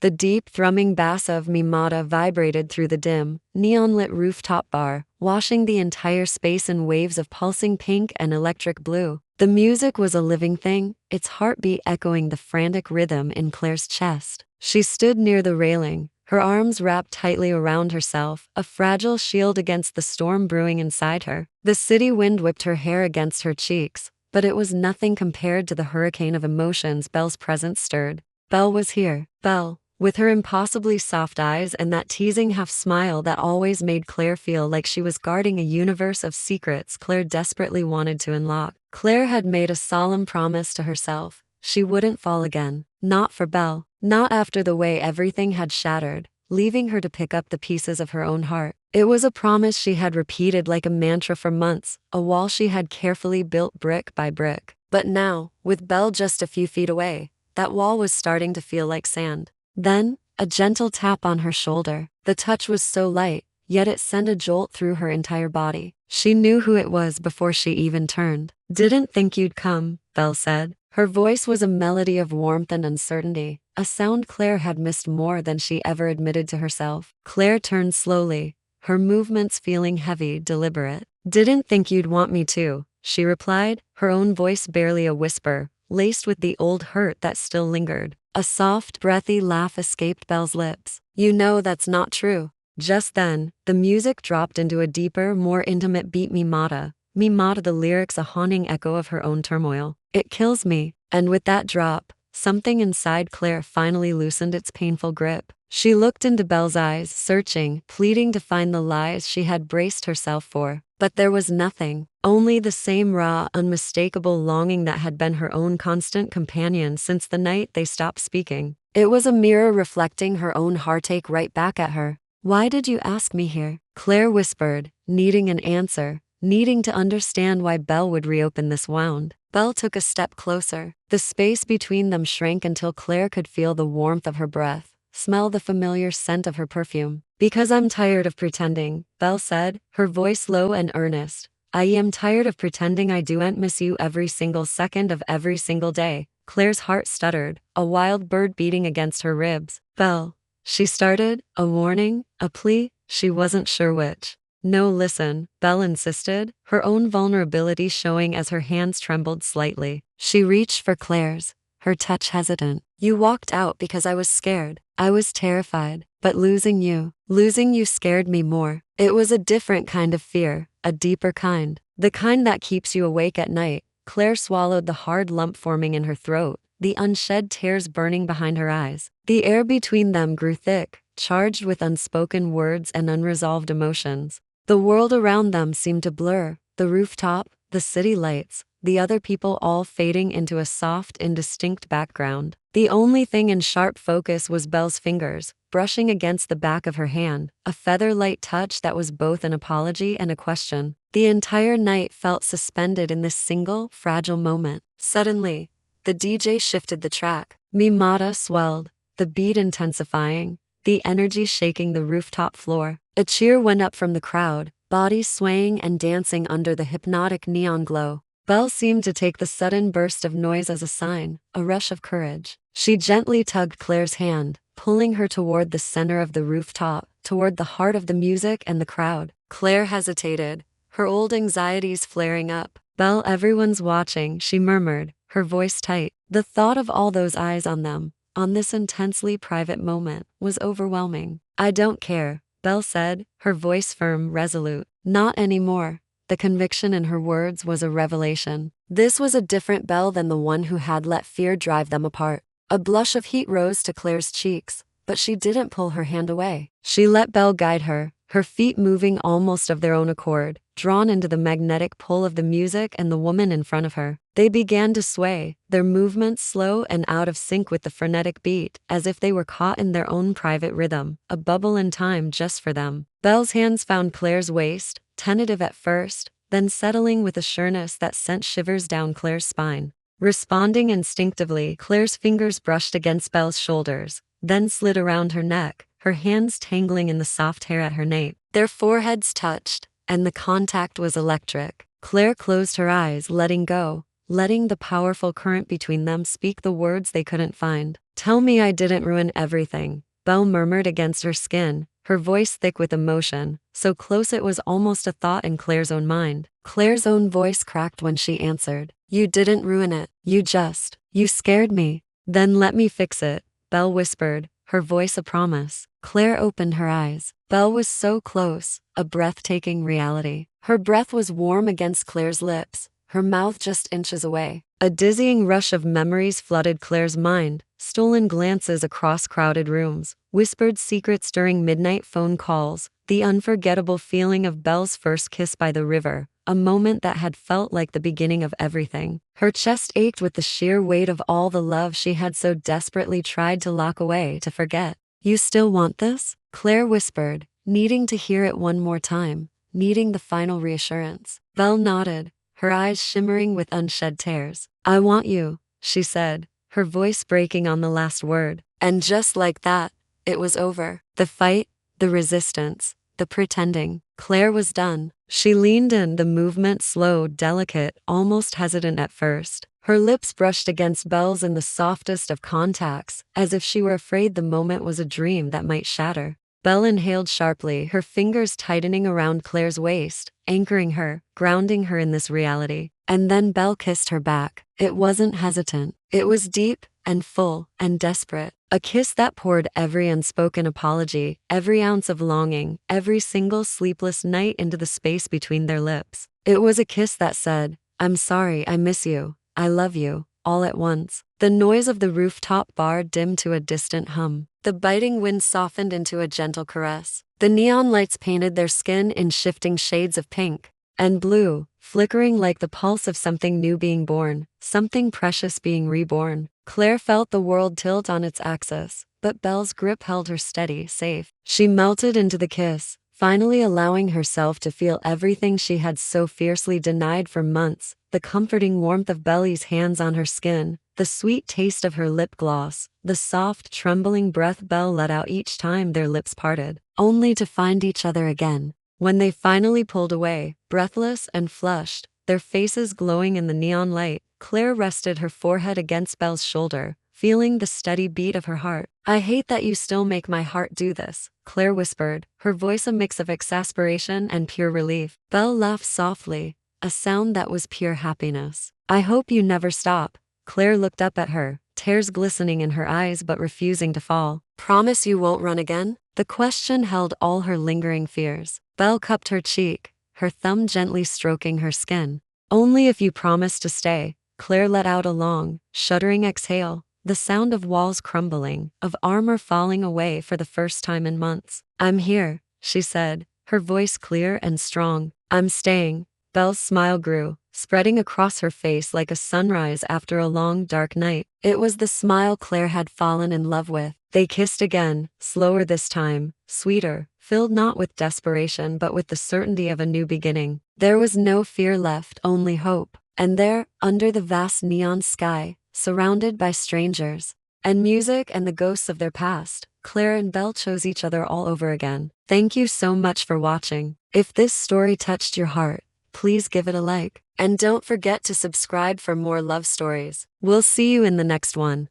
The deep, thrumming bass of Mimata vibrated through the dim, neon-lit rooftop bar, washing the entire space in waves of pulsing pink and electric blue. The music was a living thing, its heartbeat echoing the frantic rhythm in Claire's chest. She stood near the railing, her arms wrapped tightly around herself, a fragile shield against the storm brewing inside her. The city wind whipped her hair against her cheeks, but it was nothing compared to the hurricane of emotions Belle's presence stirred. Belle was here. Belle, with her impossibly soft eyes and that teasing half-smile that always made Claire feel like she was guarding a universe of secrets Claire desperately wanted to unlock. Claire had made a solemn promise to herself. She wouldn't fall again. Not for Belle. Not after the way everything had shattered, leaving her to pick up the pieces of her own heart. It was a promise she had repeated like a mantra for months, a wall she had carefully built brick by brick. But now, with Belle just a few feet away, that wall was starting to feel like sand. Then, a gentle tap on her shoulder. The touch was so light, yet it sent a jolt through her entire body. She knew who it was before she even turned. "Didn't think you'd come," Belle said. Her voice was a melody of warmth and uncertainty, a sound Claire had missed more than she ever admitted to herself. Claire turned slowly, her movements feeling heavy, deliberate. "Didn't think you'd want me to," she replied, her own voice barely a whisper, laced with the old hurt that still lingered. A soft, breathy laugh escaped Belle's lips. "You know that's not true." Just then, the music dropped into a deeper, more intimate beat. Mimata, the lyrics a haunting echo of her own turmoil. "It kills me." And with that drop, something inside Claire finally loosened its painful grip. She looked into Belle's eyes, searching, pleading to find the lies she had braced herself for. But there was nothing, only the same raw, unmistakable longing that had been her own constant companion since the night they stopped speaking. It was a mirror reflecting her own heartache right back at her. "Why did you ask me here?" Claire whispered, needing an answer, needing to understand why Belle would reopen this wound. Belle took a step closer. The space between them shrank until Claire could feel the warmth of her breath, smell the familiar scent of her perfume. "Because I'm tired of pretending," Belle said, her voice low and earnest. "I am tired of pretending I don't miss you every single second of every single day." Claire's heart stuttered, a wild bird beating against her ribs. "Belle," she started, a warning, a plea, she wasn't sure which. "No, listen," Belle insisted, her own vulnerability showing as her hands trembled slightly. She reached for Claire's, her touch hesitant. "You walked out because I was scared. I was terrified. But losing you scared me more. It was a different kind of fear, a deeper kind. The kind that keeps you awake at night." Claire swallowed the hard lump forming in her throat, the unshed tears burning behind her eyes. The air between them grew thick, charged with unspoken words and unresolved emotions. The world around them seemed to blur, the rooftop, the city lights, the other people all fading into a soft, indistinct background. The only thing in sharp focus was Belle's fingers, brushing against the back of her hand, a feather-light touch that was both an apology and a question. The entire night felt suspended in this single, fragile moment. Suddenly, the DJ shifted the track. Mimata swelled, the beat intensifying, the energy shaking the rooftop floor. A cheer went up from the crowd, bodies swaying and dancing under the hypnotic neon glow. Belle seemed to take the sudden burst of noise as a sign, a rush of courage. She gently tugged Claire's hand, pulling her toward the center of the rooftop, toward the heart of the music and the crowd. Claire hesitated, her old anxieties flaring up. "Belle, everyone's watching," she murmured, her voice tight. The thought of all those eyes on them, on this intensely private moment, was overwhelming. "I don't care," Belle said, her voice firm, resolute. "Not anymore." The conviction in her words was a revelation. This was a different Belle than the one who had let fear drive them apart. A blush of heat rose to Claire's cheeks, but she didn't pull her hand away. She let Belle guide her, her feet moving almost of their own accord, drawn into the magnetic pull of the music and the woman in front of her. They began to sway, their movements slow and out of sync with the frenetic beat, as if they were caught in their own private rhythm, a bubble in time just for them. Belle's hands found Claire's waist, tentative at first, then settling with a sureness that sent shivers down Claire's spine. Responding instinctively, Claire's fingers brushed against Belle's shoulders, then slid around her neck, her hands tangling in the soft hair at her nape. Their foreheads touched, and the contact was electric. Claire closed her eyes, letting go, letting the powerful current between them speak the words they couldn't find. Tell me I didn't ruin everything, Belle murmured against her skin, her voice thick with emotion, so close it was almost a thought in Claire's own mind. Claire's own voice cracked when she answered. You didn't ruin it. You scared me. Then let me fix it, Belle whispered, her voice a promise. Claire opened her eyes. Belle was so close, a breathtaking reality. Her breath was warm against Claire's lips, her mouth just inches away. A dizzying rush of memories flooded Claire's mind, stolen glances across crowded rooms, whispered secrets during midnight phone calls, the unforgettable feeling of Belle's first kiss by the river, a moment that had felt like the beginning of everything. Her chest ached with the sheer weight of all the love she had so desperately tried to lock away, to forget. You still want this? Claire whispered, needing to hear it one more time, needing the final reassurance. Belle nodded, her eyes shimmering with unshed tears. I want you, she said, her voice breaking on the last word. And just like that, it was over. The fight, the resistance, the pretending. Claire was done. She leaned in, the movement slow, delicate, almost hesitant at first. Her lips brushed against Belle's in the softest of contacts, as if she were afraid the moment was a dream that might shatter. Belle inhaled sharply, her fingers tightening around Claire's waist, anchoring her, grounding her in this reality. And then Belle kissed her back. It wasn't hesitant. It was deep and full and desperate. A kiss that poured every unspoken apology, every ounce of longing, every single sleepless night into the space between their lips. It was a kiss that said, I'm sorry, I miss you, I love you, all at once. The noise of the rooftop bar dimmed to a distant hum. The biting wind softened into a gentle caress. The neon lights painted their skin in shifting shades of pink and blue, flickering like the pulse of something new being born, something precious being reborn. Claire felt the world tilt on its axis, but Belle's grip held her steady, safe. She melted into the kiss, finally allowing herself to feel everything she had so fiercely denied for months, the comforting warmth of Belle's hands on her skin, the sweet taste of her lip gloss, the soft, trembling breath Belle let out each time their lips parted, only to find each other again. When they finally pulled away, breathless and flushed, their faces glowing in the neon light, Claire rested her forehead against Belle's shoulder, feeling the steady beat of her heart. I hate that you still make my heart do this, Claire whispered, her voice a mix of exasperation and pure relief. Belle laughed softly, a sound that was pure happiness. I hope you never stop. Claire looked up at her, tears glistening in her eyes but refusing to fall. Promise you won't run again? The question held all her lingering fears. Belle cupped her cheek, her thumb gently stroking her skin. Only if you promise to stay. Claire let out a long, shuddering exhale, the sound of walls crumbling, of armor falling away for the first time in months. I'm here, she said, her voice clear and strong. I'm staying. Belle's smile grew, spreading across her face like a sunrise after a long dark night. It was the smile Claire had fallen in love with. They kissed again, slower this time, sweeter, filled not with desperation but with the certainty of a new beginning. There was no fear left, only hope. And there, under the vast neon sky, surrounded by strangers and music and the ghosts of their past, Claire and Belle chose each other all over again. Thank you so much for watching. If this story touched your heart, please give it a like. And don't forget to subscribe for more love stories. We'll see you in the next one.